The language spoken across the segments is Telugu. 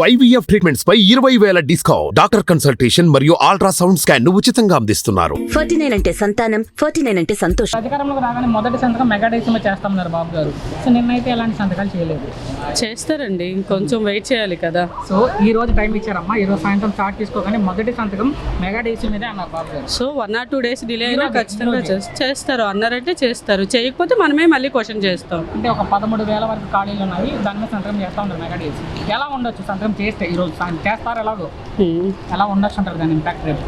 IVF ట్రీట్మెంట్స్ పై 20,000 డిస్కౌంట్. డాక్టర్ కన్సల్టేషన్ మరియు అల్ట్రాసౌండ్ స్కాన్ ను ఉచితంగా అందిస్తున్నారు. 49 అంటే సంతానం, 49 అంటే సంతోషం. అధికారంలోకి రాగానే మొదటి సంతకం మెగా డైసీలో చేస్తామన్నారు బాబు గారు. సో నిన్నైతే ఎలాంటి సంతకాలు చేయలేదు. చేస్తారండి, ఇంకొంచెం వెయిట్ చేయాలి కదా. సో ఈ రోజు టైం ఇచ్చారమ్మా. ఈ రోజు సాయంత్రం స్టార్ట్ చేసుకోగానే మొదటి సంతకం మెగా డైసీ మీదే అన్నారు బాబు గారు. సో 1 or 2 days డిలే అయినా ఖచ్చితంగా చేస్తారు. అన్నారంటే చేస్తారు, చేయకపోతే మనమే మళ్ళీ క్వశ్చన్ చేస్తాం. అంటే ఒక 13,000 వరకు ఖాళీలు ఉన్నాయి, దాని మీద సంతకం చేస్తా ఉన్నారు మెగా డైసీ. ఎలా ఉండొచ్చు సంతకం చేస్తే? ఈ రోజు చేస్తారు, ఎలాగో ఎలా ఉండొచ్చు అంటారు దాని ఇంపాక్ట్ రేపు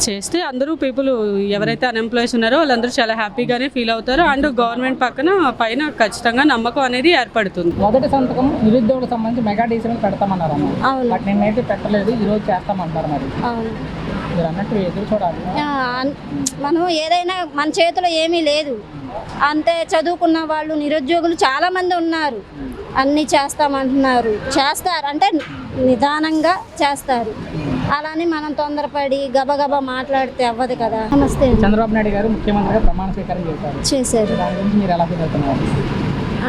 చేస్తే? అందరూ పీపుల్ ఎవరైతే అన్ఎంప్లాయీస్ ఉన్నారో వాళ్ళందరూ చాలా హ్యాపీగానే ఫీల్ అవుతారు. అండ్ గవర్నమెంట్ పైన ఖచ్చితంగా నమ్మకం అనేది ఏర్పడుతుంది. మొదటి సంతకం నిరుద్యోగులకు సంబంధించి మెగా డీసీ పెడతామన్నారు అమ్మ. బట్ నిన్నైతే పెట్టలేదు, ఈ రోజు చేస్తామంటారు. మరి మీరు అన్నట్టు ఎదురు చూడాలి. మనం ఏదైనా మన చేతిలో ఏమీ లేదు. అంతే చదువుకున్న వాళ్ళు నిరుద్యోగులు చాలామంది ఉన్నారు. అన్నీ చేస్తామంటున్నారు, చేస్తారు అంటే నిదానంగా చేస్తారు. అలానే మనం తొందరపడి గబగబా మాట్లాడితే అవ్వదు కదా. నమస్తే. చంద్రబాబు నాయుడు గారు ముఖ్యమంత్రిగా ప్రమాణ స్వీకారం చేశారు. దాని గురించి మీరు ఎలా ఫీల్ అవుతున్నారు?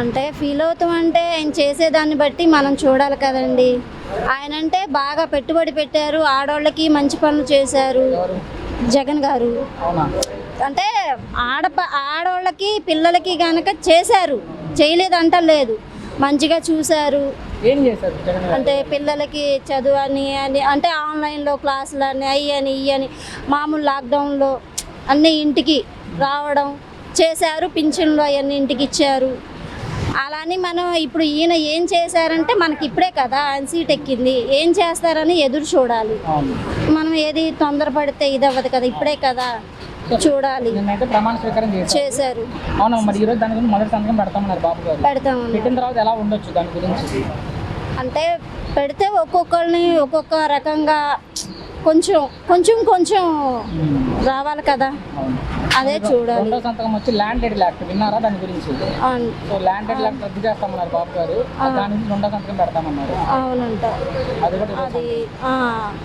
అంటే ఫీల్ అవుతాం అంటే ఆయన చేసేదాన్ని బట్టి మనం చూడాలి కదండి. ఆయన అంటే బాగా పెట్టుబడి పెట్టారు, ఆడవాళ్ళకి మంచి పనులు చేశారు జగన్ గారు. అంటే ఆడవాళ్ళకి పిల్లలకి కనుక చేశారు, చేయలేదు అంటలేదు, మంచిగా చూశారు. ఏం చేశారు అంటే పిల్లలకి చదువు అని అంటే ఆన్లైన్లో క్లాసులు అని అయ్యని ఇయ్యని మామూలు లాక్డౌన్లో అన్నీ ఇంటికి రావడం చేశారు. పింఛన్లు అవన్నీ ఇంటికి ఇచ్చారు. అలానే మనం ఇప్పుడు ఈయన ఏం చేశారంటే మనకి ఇప్పుడే కదా ఆయన సీట్ ఎక్కింది, ఏం చేస్తారని ఎదురు చూడాలి. మనం ఏది తొందరపడితే ఇది అవ్వదు కదా, ఇప్పుడే కదా చూడాలి. ప్రమాణ స్వీకారం చేశారు. అవును, మరి ఈరోజు దాని గురించి మొదటి సంతకం పెడతామన్నారు బాబు గారు. పెడతాము. పెట్టిన తర్వాత ఎలా ఉండొచ్చు దాని గురించి? అంటే పెడితే ఒక్కొక్కరిని ఒక్కొక్క రకంగా కొంచెం కొంచెం కొంచెం రావాలి కదా, అదే చూడాలి. రెండో సంతకం వచ్చి ల్యాండెడ్ యాక్ట్ విన్నారా దాని గురించి? సో ల్యాండెడ్ యాక్ట్ రద్దు చేస్తామన్నారు బాబు గారు, దాని గురించి రెండో సంతకం పెడతామన్నారు. అవునంట. అది కూడా అది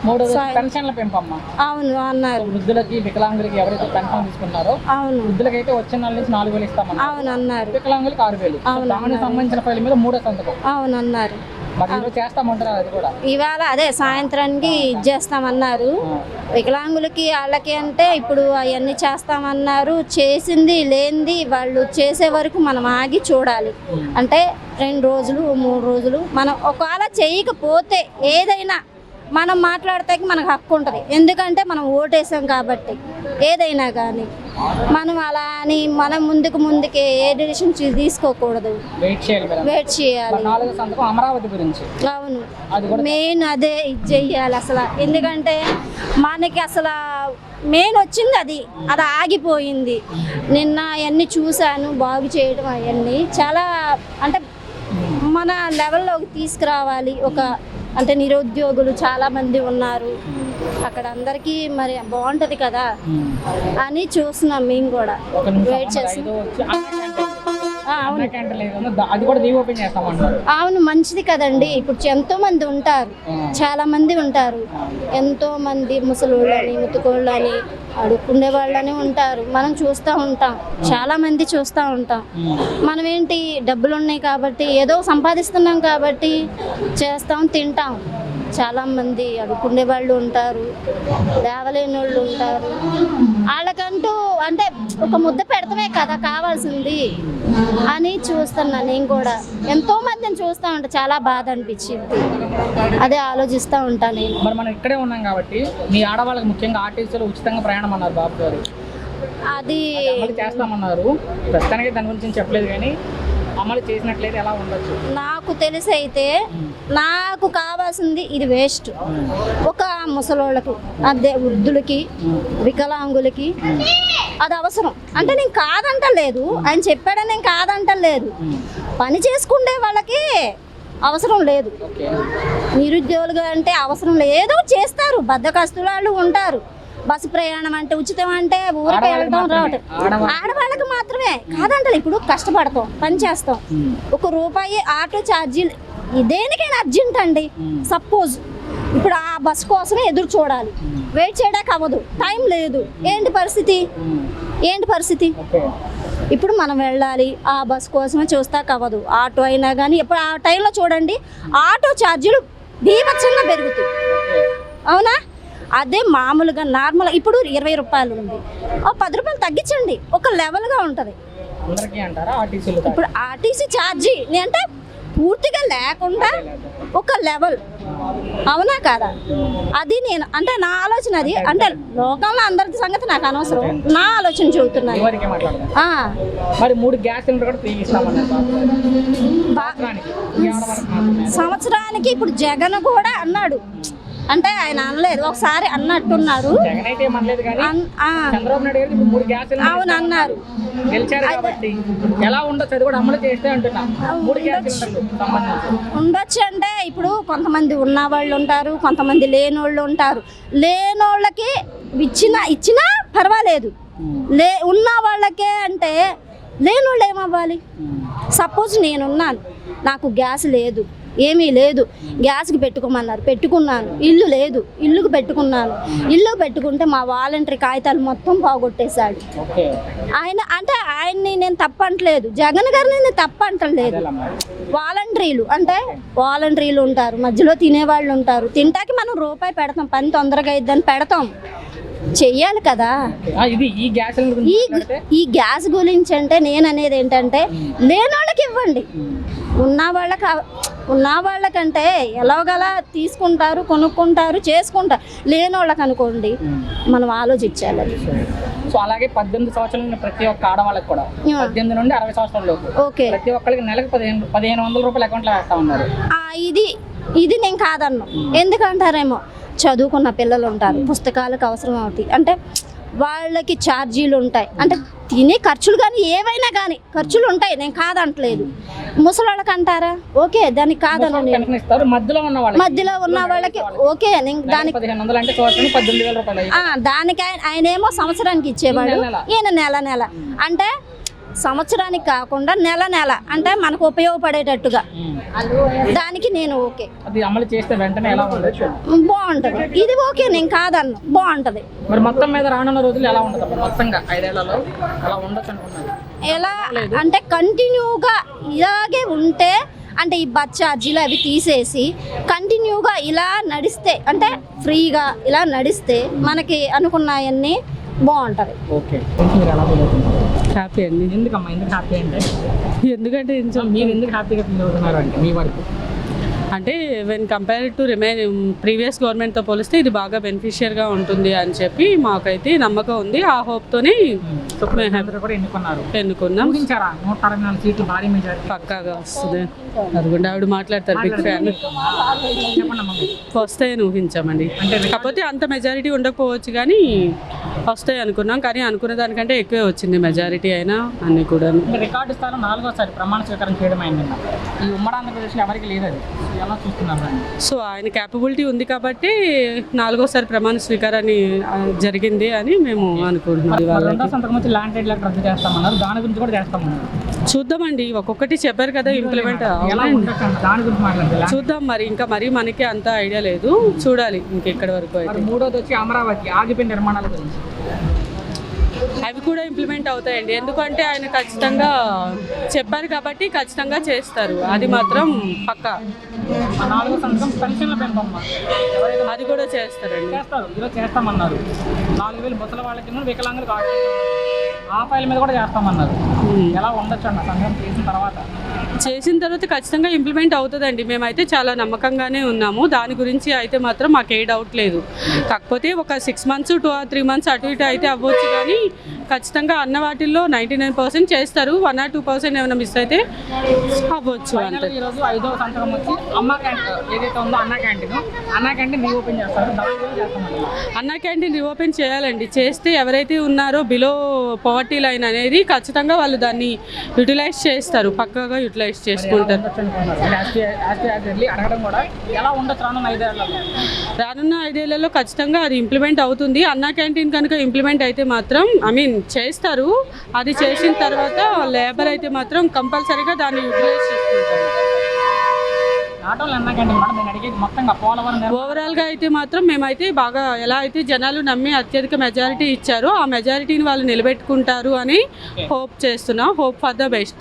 మూడు పెన్షన్ల పెంపమ్మ. అవును అన్నారు. వృద్ధులకి వికలాంగులకి ఎవరైతే పెన్షన్ తీసుకున్నారో అవును, వృద్ధులకి అయితే వచ్చే నెల నుంచి 4,000 ఇస్తామన్నారు. అవును అన్నారు. వికలాంగులకి 6,000. దానికి సంబంధించిన ఫైల్ మీద మూడో సంతకం. అవును అన్నారు. మరి ఈరోజు చేస్తామంటారు అది కూడా? ఇవాళ అదే సాయంత్రానికి ఇచ్చేస్తామన్నారు. వికలాంగులకి వాళ్ళకి అంటే ఇప్పుడు అవన్నీ చేస్తామన్నారు. చేసింది లేనిది వాళ్ళు చేసే వరకు మనం ఆగి చూడాలి. అంటే 2 రోజులు 3 రోజులు మనం ఒకవేళ చేయకపోతే ఏదైనా మనం మాట్లాడితే మనకు హక్కు ఉంటుంది. ఎందుకంటే మనం ఓటేసాం కాబట్టి ఏదైనా కానీ మనం అలా అని మనం ముందుకే ఏ డిసిషన్ తీసుకోకూడదు, వెయిట్ చేయాలి. అమరావతి గురించి అవును, మెయిన్ అదే ఇది చెయ్యాలి అసలు. ఎందుకంటే మనకి అసలు మెయిన్ వచ్చింది అది ఆగిపోయింది. నిన్న అవన్నీ చూశాను, బాగు చేయడం అవన్నీ చాలా అంటే మన లెవెల్లోకి తీసుకురావాలి. అంటే నిరుద్యోగులు చాలా మంది ఉన్నారు అక్కడ, అందరికీ మరి బాగుంటది కదా అని చూస్తున్నాం. మేము కూడా వెయిట్ చేస్తున్నాం. అవును, మంచిది కదండి. ఇప్పుడు ఎంతో మంది ఉంటారు, చాలా మంది ఉంటారు, ఎంతో మంది ముసలోళ్ళని ముతుకోళ్ళని అడుక్కునే వాళ్ళని ఉంటారు. మనం చూస్తూ ఉంటాం, చాలా మంది చూస్తూ ఉంటాం. మనం ఏంటి డబ్బులు ఉన్నాయి కాబట్టి ఏదో సంపాదిస్తున్నాం కాబట్టి చేస్తాం, తింటాం. చాలా మంది అడుక్కునే వాళ్ళు ఉంటారు, లేవలేని వాళ్ళు ఉంటారు. వాళ్ళకంటూ అంటే ఒక ముద్ద పెడతామే కదా కావాల్సింది అని చూస్తున్నా. నేను కూడా ఎంతో మందిని చూస్తూ ఉంటా, చాలా బాధ అనిపించింది, అదే ఆలోచిస్తూ ఉంటాను నేను. మరి మనం ఇక్కడే ఉన్నాం కాబట్టి మీ ఆడవాళ్ళకి ముఖ్యంగా ఆర్టీసీలో ఉచితంగా ప్రయాణం అన్నారు బాబు గారు, అది చేస్తామన్నారు. ప్రస్తుతానికి దాని గురించి చెప్పలేదు, కానీ అమలు చేసినట్లయితే ఎలా ఉండొచ్చు? నాకు తెలిసి అయితే నాకు కావాల్సింది ఇది వేస్ట్. ఒక ముసలోళ్ళకి, అదే వృద్ధులకి, వికలాంగులకి అది అవసరం. అంటే నేను కాదంటలేదు, ఆయన చెప్పాడని నేను కాదంటలేదు. పని చేసుకునే వాళ్ళకి అవసరం లేదు, నిరుద్యోగులు అంటే అవసరం లేదు. చేస్తారు, బద్ధకస్తులు ఉంటారు. బస్సు ప్రయాణం అంటే ఉచితం అంటే ఊరికి వెళ్ళడం రావటం ఆడవాళ్ళకి మాత్రమే కాదంటారు. ఇప్పుడు కష్టపడతాం, పని చేస్తాం, ₹1 ఆటో ఛార్జీలు దేనికైనా అర్జెంట్ అండి. సపోజ్ ఇప్పుడు ఆ బస్సు కోసమే ఎదురు చూడాలి, వెయిట్ చేయడానికి అవ్వదు, టైం లేదు. ఏంటి పరిస్థితి? ఇప్పుడు మనం వెళ్ళాలి, ఆ బస్సు కోసమే చూస్తాక అవ్వదు. ఆటో అయినా కానీ ఇప్పుడు ఆ టైంలో చూడండి ఆటో ఛార్జీలు బీభత్సంగా పెరుగుతాయి. అవునా? అదే మామూలుగా నార్మల్ ఇప్పుడు 20 రూపాయలు ఉంది, ఓ 10 రూపాయలు తగ్గించండి, ఒక లెవెల్గా ఉంటుంది. అందరికీ అంటారా ఆర్టీసీలు? ఇప్పుడు ఆర్టీసీ ఛార్జీ అంటే పూర్తిగా లేకుండా ఒక లెవెల్, అవునా కాదా? అది నేను అంటే నా ఆలోచన, అది అంటే లోకంలో అందరి సంగతి నాకు అనవసరం, నా ఆలోచన చెబుతున్నాను. ఎవరికే మాట్లాడదాం. మరి 3 గ్యాస్ సిలిండర్ కూడా ఫ్రీ ఇస్తామన్నారు సంవత్సరానికి. సంవత్సరానికి ఇప్పుడు జగన్ కూడా అన్నాడు, అంటే ఆయన అనలేదు, ఒకసారి అన్నట్టున్నారు. జగన్ అయితే ఏమనలేదు కానీ చంద్రబాబు నాయుడు గారు ఇప్పుడు 3 గ్యాస్ సిలిండర్ అవును అన్నారు. గెలిచారు కాబట్టి ఎలా ఉండొచ్చు అది కూడా అమలు చేస్తే అంటున్నా. 3 గ్యాస్ సిలిండర్లు సంబంధించి ఉండొచ్చు అంటే ఇప్పుడు కొంతమంది ఉన్న వాళ్ళు ఉంటారు, కొంతమంది లేనోళ్ళు ఉంటారు. లేనోళ్ళకి ఇచ్చినా పర్వాలేదు, ఉన్న వాళ్ళకే అంటే లేనోళ్ళు ఏమవ్వాలి? సపోజ్ నేనున్నాను, నాకు గ్యాస్ లేదు, ఏమీ లేదు, గ్యాస్కి పెట్టుకోమన్నారు, పెట్టుకున్నాను. ఇల్లు లేదు, ఇల్లుకు పెట్టుకున్నాను. ఇల్లు పెట్టుకుంటే మా వాలంటరీ కాగితాలు మొత్తం పోగొట్టేశాడు ఆయన. అంటే ఆయన్ని నేను తప్పంటలేదు, జగన్ గారిని నేను తప్పంటలేదు. వాలంటీర్లు అంటే వాలంటీర్లు ఉంటారు, మధ్యలో తినేవాళ్ళు ఉంటారు. తింటాకి మనం రూపాయి పెడతాం, పని తొందరగా అయిద్దని పెడతాం, చెయ్యాలి కదా. ఈ గ్యాస్ గురించి అంటే నేను అనేది ఏంటంటే లేనోళ్ళకి ఇవ్వండి, ఉన్న వాళ్ళకంటే ఎలాగలా తీసుకుంటారు, కొనుక్కుంటారు, చేసుకుంటారు. లేనోళ్ళకి అనుకోండి మనం ఆలోచించాలి. సో అలాగే 18 సంవత్సరాల ప్రతి ఒక్క ఆడవాళ్ళకి కూడా 18 నుండి 60 సంవత్సరాల ఓకే ప్రతి ఒక్కరికి నెలకు 1500 రూపాయలు అకౌంట్లో వేస్తా ఉన్నారు. ఇది నేను కాదన్ను, ఎందుకంటారేమో చదువుకున్న పిల్లలు ఉంటారు, పుస్తకాలకు అవసరం అవుతాయి, అంటే వాళ్ళకి ఛార్జీలు ఉంటాయి, అంటే తినే ఖర్చులు కానీ ఏవైనా కానీ ఖర్చులు ఉంటాయి, నేను కాదంటలేదు. ముసలాళ్ళకి అంటారా? ఓకే, దానికి కాదన్న, మధ్యలో ఉన్న వాళ్ళకి ఓకే, నేను దానికి 1500 అంటే 18,000 రూపాయలు. దానికి ఆయనేమో సంవత్సరానికి ఇచ్చేవాడు, ఈయన నెల అంటే సంవత్సరానికి కాకుండా నెల అంటే మనకు ఉపయోగపడేటట్టుగా, దానికి నేను ఓకే. అది అమలు చేస్తే వెంటనే ఎలా ఉండొచ్చు? బాగుంటది, ఇది ఓకే, నేను కాదన్ను, బాగుంటది. మరి మొత్తం మీద రానున్న రోజులు ఎలా ఉంటుంది? మొత్తంగా 5 ఏళ్లలో అలా ఉండొచ్చు అనుకున్నారు. ఎలా అంటే కంటిన్యూగా ఇలాగే ఉంటే, అంటే ఈ బస్ ఛార్జీలు అవి తీసేసి కంటిన్యూగా ఇలా నడిస్తే, అంటే ఫ్రీగా ఇలా నడిస్తే మనకి అనుకున్నాయన్నీ బాగుంటుంది. ఓకే, మీరు ఎలా ఫీల్ అవుతున్నారు? హ్యాపీ అండి. ఎందుకమ్మా, ఎందుకు హ్యాపీ అంటే? ఎందుకంటే మీరు ఎందుకు హ్యాపీగా ఫీల్ అవుతున్నారు అంటే మీ వరకు? అంటే వెన్ కంపేర్ టు ప్రీవియస్ గవర్నమెంట్తో పోలిస్తే ఇది బాగా బెనిఫిషియర్గా ఉంటుంది అని చెప్పి మాకైతే నమ్మకం ఉంది. ఆ హోప్తోనే కూడా ఎన్నుకున్నాం. 164 సీట్లు భారీ మెజారిటీ పక్కాగా వస్తుంది. అదిగోండి ఆవిడ మాట్లాడతారు, బిగ్ ఫ్యాన్. వస్తాయని ఊహించామండి, కాకపోతే అంత మెజారిటీ ఉండకపోవచ్చు కానీ వస్తాయి అనుకున్నాం. కానీ అనుకున్న దానికంటే ఎక్కువే వచ్చింది మెజారిటీ అయినా అన్ని కూడా. రికార్డు స్థానం 4వసారి ప్రమాణ స్వీకారం చేయడం అయింది. ఈ ఉమ్మడి ఆంధ్రప్రదేశ్లో ఎవరికి లేదు, అది ఎలా చూస్తున్నారు? సో ఆయన క్యాపబిలిటీ ఉంది కాబట్టి 4వసారి ప్రమాణ స్వీకారాన్ని జరిగింది అని మేము అనుకుంటున్నాం. ల్యాండ్ టైటిల్ రద్దు చేస్తామన్నారు, దాని గురించి కూడా చేస్తామన్నారు. చూద్దామండి, ఒక్కొక్కటి చెప్పారు కదా, ఇంప్లిమెంట్ దాని గురించి మాట్లాడారు. చూద్దాం మరి, ఇంకా మరి మనకి అంత ఐడియా లేదు, చూడాలి ఇంకెక్కడి వరకు. అయితే 3వది వచ్చి అమరావతి ఆగిపోయిన నిర్మాణాల గురించి, అవి కూడా ఇంప్లిమెంట్ అవుతాయండి. ఎందుకంటే ఆయన ఖచ్చితంగా చెప్పారు కాబట్టి ఖచ్చితంగా చేస్తారు, అది మాత్రం పక్కా. 4వ సంవత్సరం పెన్షన్ల పెంపమ్మ అది కూడా చేస్తారండి, ఈరోజు చేస్తామన్నారు. 4000 ముసలి వాళ్ళకి, వికలాంగులకు ఆ ఫైల్ మీద కూడా చేస్తామన్నారు. ఎలా ఉండొచ్చు అన్న సంఘం చేసిన తర్వాత ఖచ్చితంగా ఇంప్లిమెంట్ అవుతుందండి. మేమైతే చాలా నమ్మకంగానే ఉన్నాము, దాని గురించి అయితే మాత్రం మాకు ఏ డౌట్ లేదు. కాకపోతే ఒక 6 months 2 or 3 months అటు ఇటు అయితే అవ్వచ్చు, కానీ ఖచ్చితంగా అన్న వాటిల్లో 99% చేస్తారు. 1 or 2% ఏమైనా మిస్ అయితే అవ్వచ్చు అంతే. ఈరోజు 5వ సంతకం వచ్చి అమ్మ క్యాంటీన్ ఏదైతే ఉందో అన్నా క్యాంటీన్ రీఓపెన్ చేస్తారు. అన్నా క్యాంటీన్ రీఓపెన్ చేయాలండి. చేస్తే ఎవరైతే ఉన్నారో బిలో పవర్టీ లైన్ అనేది ఖచ్చితంగా వాళ్ళు దాన్ని యూటిలైజ్ చేస్తారు, పక్కాగా యూటిలైజ్ చేసుకుంటారు. రానున్న 5 ఏళ్లలో ఖచ్చితంగా అది ఇంప్లిమెంట్ అవుతుంది. అన్నా క్యాంటీన్ కనుక ఇంప్లిమెంట్ అయితే మాత్రం చేస్తారు. అది చేసిన తర్వాత లేబర్ అయితే మాత్రం కంపల్సరీగా దాన్ని యూటిలైజ్ చేసుకుంటారు. ఓవరాల్గా అయితే మాత్రం మేమైతే బాగా ఎలా అయితే జనాలు నమ్మి అత్యధిక మెజారిటీ ఇచ్చారో ఆ మెజారిటీని వాళ్ళు నిలబెట్టుకుంటారు అని హోప్ చేస్తున్నాం. Hope for the best.